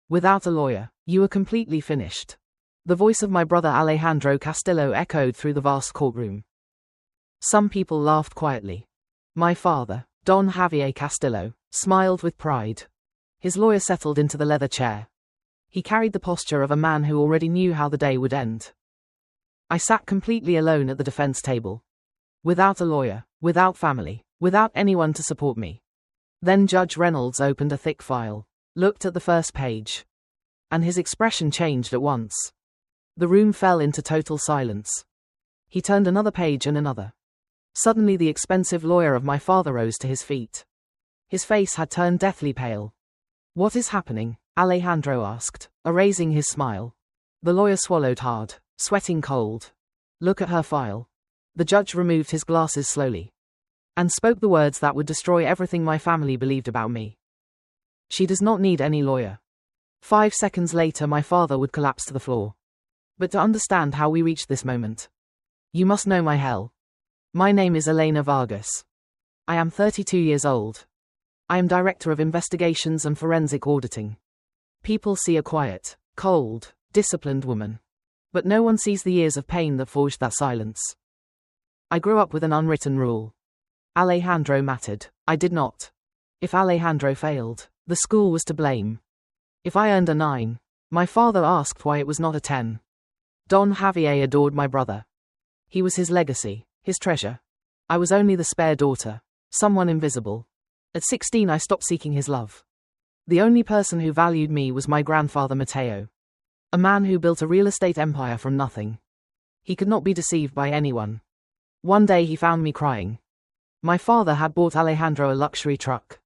Without a lawyer, you are completely finished. The voice of my brother Alejandro Castillo echoed through the vast courtroom. Some people laughed quietly. My father, Don Javier Castillo, smiled with pride. His lawyer settled into the leather chair. He carried the posture of a man who already knew how the day would end. I sat completely alone at the defense table. Without a lawyer, without family, without anyone to support me. Then Judge Reynolds opened a thick file, looked at the first page, and his expression changed at once. The room fell into total silence. He turned another page and another. Suddenly the expensive lawyer of my father rose to his feet. His face had turned deathly pale. What is happening? Alejandro asked, erasing his smile. The lawyer swallowed hard, sweating cold. Look at her file. The judge removed his glasses slowly and spoke the words that would destroy everything my family believed about me. She does not need any lawyer. 5 seconds later my father would collapse to the floor. But to understand how we reached this moment, you must know my hell. My name is Elena Vargas. I am 32 years old. I am Director of Investigations and Forensic Auditing. People see a quiet, cold, disciplined woman. But no one sees the years of pain that forged that silence. I grew up with an unwritten rule. Alejandro mattered. I did not. If Alejandro failed, the school was to blame. If I earned a 9, my father asked why it was not a 10. Don Javier adored my brother. He was his legacy, his treasure. I was only the spare daughter, someone invisible. At 16 I stopped seeking his love. The only person who valued me was my grandfather Mateo. A man who built a real estate empire from nothing. He could not be deceived by anyone. One day he found me crying. My father had bought Alejandro a luxury truck.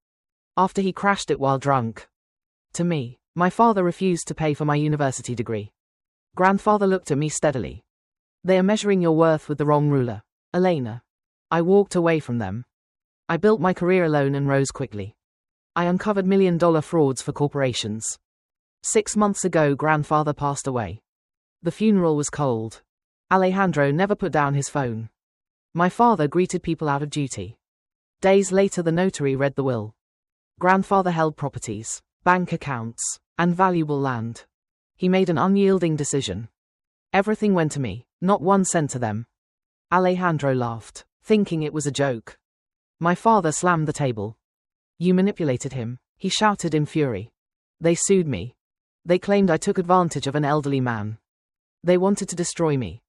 After he crashed it while drunk. To me, my father refused to pay for my university degree. Grandfather looked at me steadily. They are measuring your worth with the wrong ruler, Elena. I walked away from them. I built my career alone and rose quickly. I uncovered million-dollar frauds for corporations. 6 months ago grandfather passed away. The funeral was cold. Alejandro never put down his phone. My father greeted people out of duty. Days later the notary read the will. Grandfather held properties, bank accounts, and valuable land. He made an unyielding decision. Everything went to me, not 1 cent to them. Alejandro laughed, thinking it was a joke. My father slammed the table. You manipulated him, he shouted in fury. They sued me. They claimed I took advantage of an elderly man. They wanted to destroy me.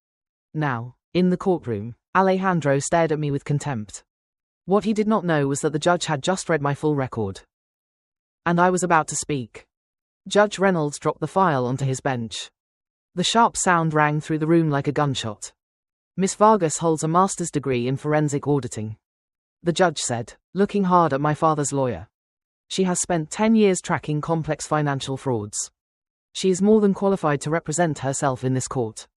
Now, in the courtroom, Alejandro stared at me with contempt. What he did not know was that the judge had just read my full record. And I was about to speak. Judge Reynolds dropped the file onto his bench. The sharp sound rang through the room like a gunshot. Miss Vargas holds a master's degree in forensic auditing. The judge said, looking hard at my father's lawyer. She has spent 10 years tracking complex financial frauds. She is more than qualified to represent herself in this court.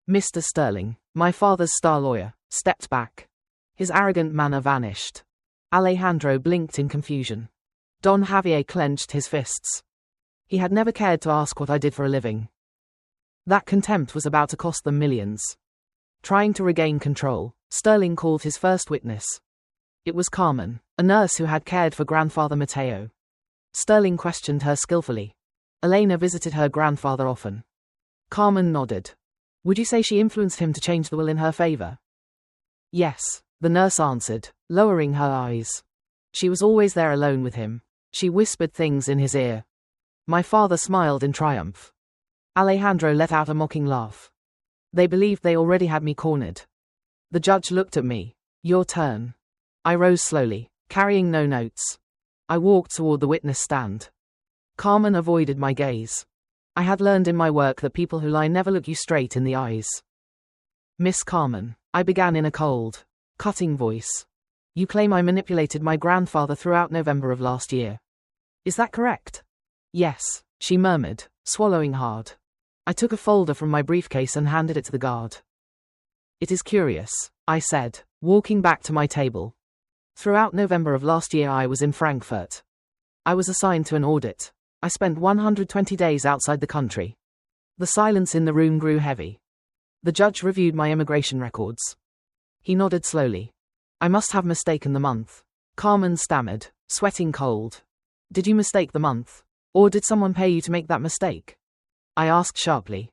Mr. Sterling, my father's star lawyer, stepped back. His arrogant manner vanished. Alejandro blinked in confusion. Don Javier clenched his fists. He had never cared to ask what I did for a living. That contempt was about to cost them millions. Trying to regain control, Sterling called his first witness. It was Carmen, a nurse who had cared for grandfather Mateo. Sterling questioned her skillfully. Elena visited her grandfather often. Carmen nodded. Would you say she influenced him to change the will in her favor? Yes, the nurse answered, lowering her eyes. She was always there alone with him. She whispered things in his ear. My father smiled in triumph. Alejandro let out a mocking laugh. They believed they already had me cornered. The judge looked at me. Your turn. I rose slowly, carrying no notes. I walked toward the witness stand. Carmen avoided my gaze. I had learned in my work that people who lie never look you straight in the eyes. Miss Carmen, I began in a cold, cutting voice. You claim I manipulated my grandfather throughout November of last year. Is that correct? Yes, she murmured, swallowing hard. I took a folder from my briefcase and handed it to the guard. It is curious, I said, walking back to my table. Throughout November of last year I was in Frankfurt. I was assigned to an audit. I spent 120 days outside the country. The silence in the room grew heavy. The judge reviewed my immigration records. He nodded slowly. I must have mistaken the month. Carmen stammered, sweating cold. Did you mistake the month? Or did someone pay you to make that mistake? I asked sharply.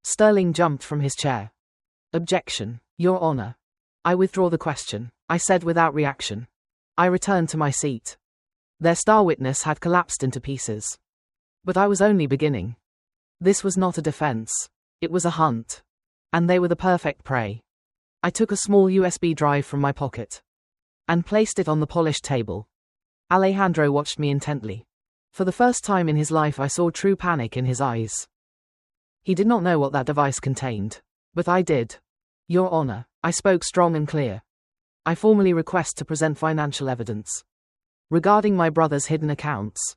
Sterling jumped from his chair. Objection, Your Honor. I withdraw the question, I said without reaction. I returned to my seat. Their star witness had collapsed into pieces. But I was only beginning. This was not a defense. It was a hunt. And they were the perfect prey. I took a small USB drive from my pocket and placed it on the polished table. Alejandro watched me intently. For the first time in his life, I saw true panic in his eyes. He did not know what that device contained, but I did. Your Honor, I spoke strong and clear. I formally request to present financial evidence regarding my brother's hidden accounts.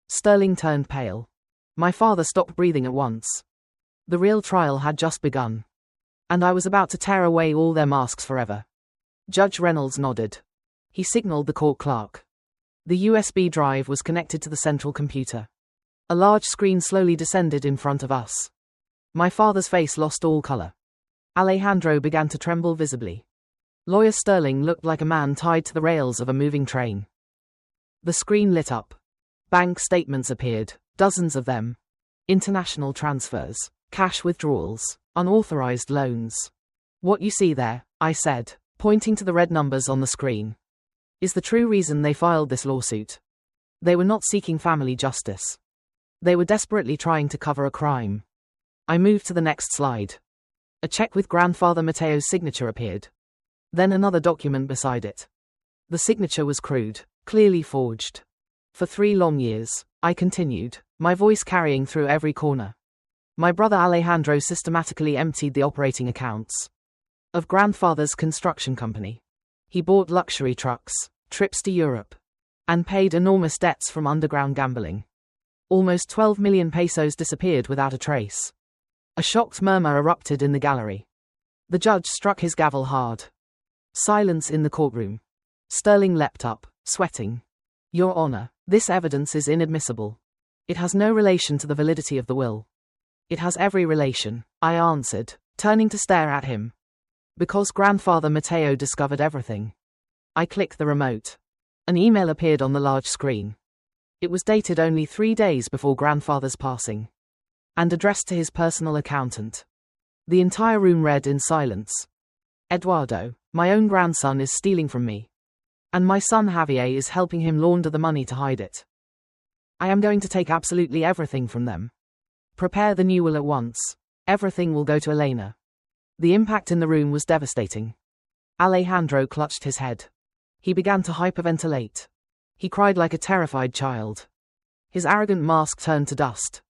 Sterling turned pale. My father stopped breathing at once. The real trial had just begun, and I was about to tear away all their masks forever. Judge Reynolds nodded. He signaled the court clerk. The USB drive was connected to the central computer. A large screen slowly descended in front of us. My father's face lost all color. Alejandro began to tremble visibly. Lawyer Sterling looked like a man tied to the rails of a moving train. The screen lit up. Bank statements appeared, dozens of them. International transfers, cash withdrawals, unauthorized loans. What you see there, I said, pointing to the red numbers on the screen, is the true reason they filed this lawsuit. They were not seeking family justice. They were desperately trying to cover a crime. I moved to the next slide. A check with grandfather Mateo's signature appeared. Then another document beside it. The signature was crude, clearly forged. For 3 long years, I continued, my voice carrying through every corner. My brother Alejandro systematically emptied the operating accounts of grandfather's construction company. He bought luxury trucks, trips to Europe, and paid enormous debts from underground gambling. Almost 12 million pesos disappeared without a trace. A shocked murmur erupted in the gallery. The judge struck his gavel hard. Silence in the courtroom. Sterling leapt up, sweating. Your Honor, this evidence is inadmissible. It has no relation to the validity of the will. It has every relation, I answered, turning to stare at him. Because grandfather Mateo discovered everything. I clicked the remote. An email appeared on the large screen. It was dated only 3 days before grandfather's passing, and addressed to his personal accountant. The entire room read in silence. Eduardo, my own grandson is stealing from me. And my son Javier is helping him launder the money to hide it. I am going to take absolutely everything from them. Prepare the new will at once. Everything will go to Elena. The impact in the room was devastating. Alejandro clutched his head. He began to hyperventilate. He cried like a terrified child. His arrogant mask turned to dust.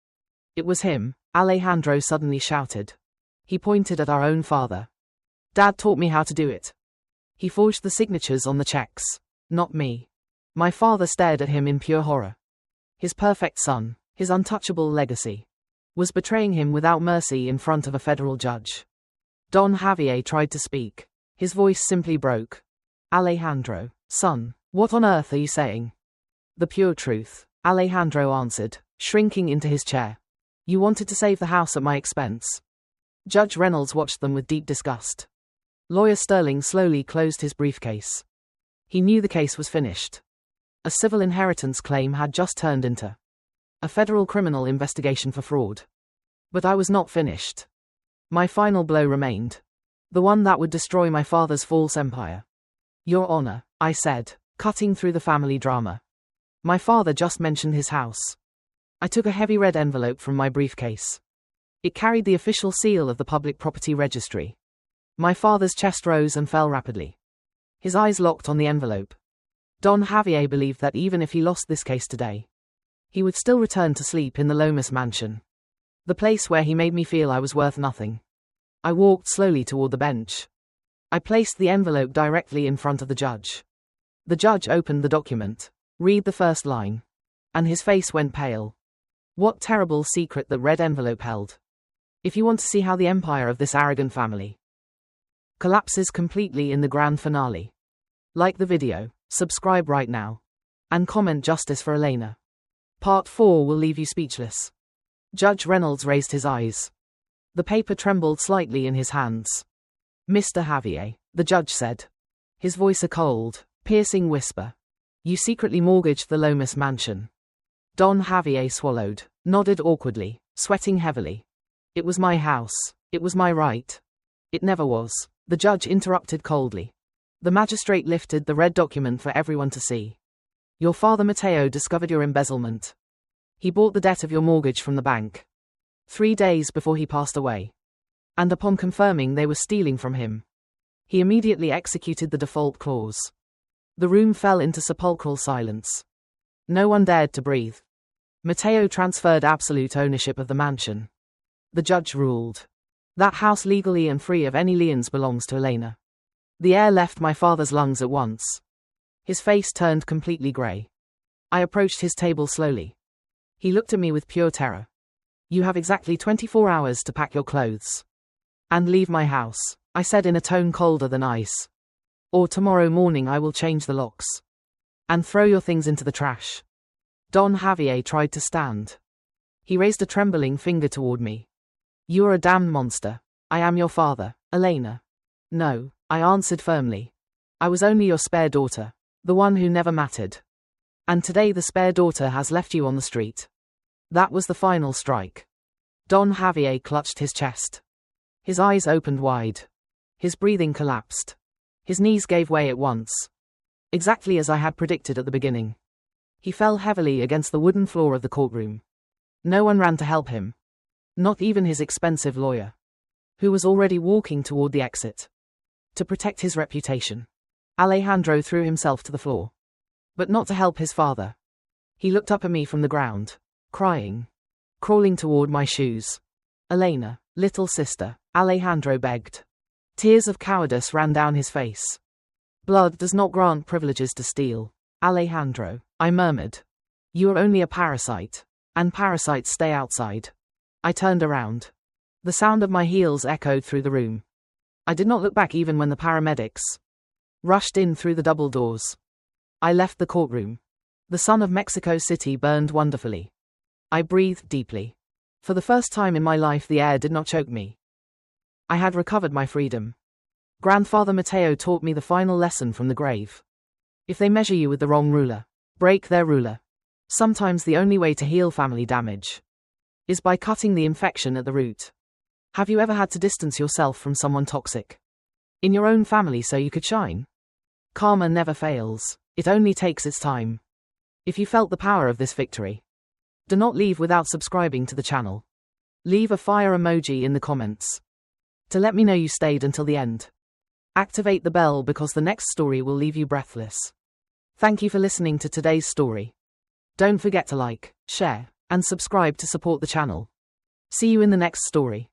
It was him, Alejandro suddenly shouted. He pointed at our own father. Dad taught me how to do it. He forged the signatures on the checks, not me. My father stared at him in pure horror. His perfect son, his untouchable legacy, was betraying him without mercy in front of a federal judge. Don Javier tried to speak. His voice simply broke. Alejandro, son, what on earth are you saying? The pure truth, Alejandro answered, shrinking into his chair. You wanted to save the house at my expense. Judge Reynolds watched them with deep disgust. Lawyer Sterling slowly closed his briefcase. He knew the case was finished. A civil inheritance claim had just turned into a federal criminal investigation for fraud. But I was not finished. My final blow remained. The one that would destroy my father's false empire. Your Honor, I said, cutting through the family drama. My father just mentioned his house. I took a heavy red envelope from my briefcase. It carried the official seal of the Public Property Registry. My father's chest rose and fell rapidly. His eyes locked on the envelope. Don Javier believed that even if he lost this case today, he would still return to sleep in the Lomas mansion. The place where he made me feel I was worth nothing. I walked slowly toward the bench. I placed the envelope directly in front of the judge. The judge opened the document. Read the first line. And his face went pale. What terrible secret that red envelope held. If you want to see how the empire of this arrogant family collapses completely in the grand finale, like the video, subscribe right now, and comment justice for Elena. Part 4 will leave you speechless. Judge Reynolds raised his eyes. The paper trembled slightly in his hands. Mr. Javier, the judge said, his voice a cold, piercing whisper. You secretly mortgaged the Lomas mansion. Don Javier swallowed, nodded awkwardly, sweating heavily. It was my house. It was my right. It never was. The judge interrupted coldly. The magistrate lifted the red document for everyone to see. Your father Mateo discovered your embezzlement. He bought the debt of your mortgage from the bank 3 days before he passed away. And upon confirming they were stealing from him, he immediately executed the default clause. The room fell into sepulchral silence. No one dared to breathe. Mateo transferred absolute ownership of the mansion. The judge ruled. That house legally and free of any liens belongs to Elena. The air left my father's lungs at once. His face turned completely grey. I approached his table slowly. He looked at me with pure terror. You have exactly 24 hours to pack your clothes and leave my house, I said in a tone colder than ice. Or tomorrow morning I will change the locks and throw your things into the trash. Don Javier tried to stand. He raised a trembling finger toward me. You are a damned monster. I am your father, Elena. No, I answered firmly. I was only your spare daughter, the one who never mattered. And today the spare daughter has left you on the street. That was the final strike. Don Javier clutched his chest. His eyes opened wide. His breathing collapsed. His knees gave way at once. Exactly as I had predicted at the beginning. He fell heavily against the wooden floor of the courtroom. No one ran to help him. Not even his expensive lawyer, who was already walking toward the exit. To protect his reputation, Alejandro threw himself to the floor. But not to help his father. He looked up at me from the ground, crying, crawling toward my shoes. Elena, little sister, Alejandro begged. Tears of cowardice ran down his face. Blood does not grant privileges to steal, Alejandro, I murmured. You are only a parasite, and parasites stay outside. I turned around. The sound of my heels echoed through the room. I did not look back even when the paramedics rushed in through the double doors. I left the courtroom. The sun of Mexico City burned wonderfully. I breathed deeply. For the first time in my life the air did not choke me. I had recovered my freedom. Grandfather Mateo taught me the final lesson from the grave. If they measure you with the wrong ruler, break their ruler. Sometimes the only way to heal family damage is by cutting the infection at the root. Have you ever had to distance yourself from someone toxic in your own family so you could shine? Karma never fails. It only takes its time. If you felt the power of this victory, do not leave without subscribing to the channel. Leave a fire emoji in the comments to let me know you stayed until the end. Activate the bell because the next story will leave you breathless. Thank you for listening to today's story. Don't forget to like, share, and subscribe to support the channel. See you in the next story.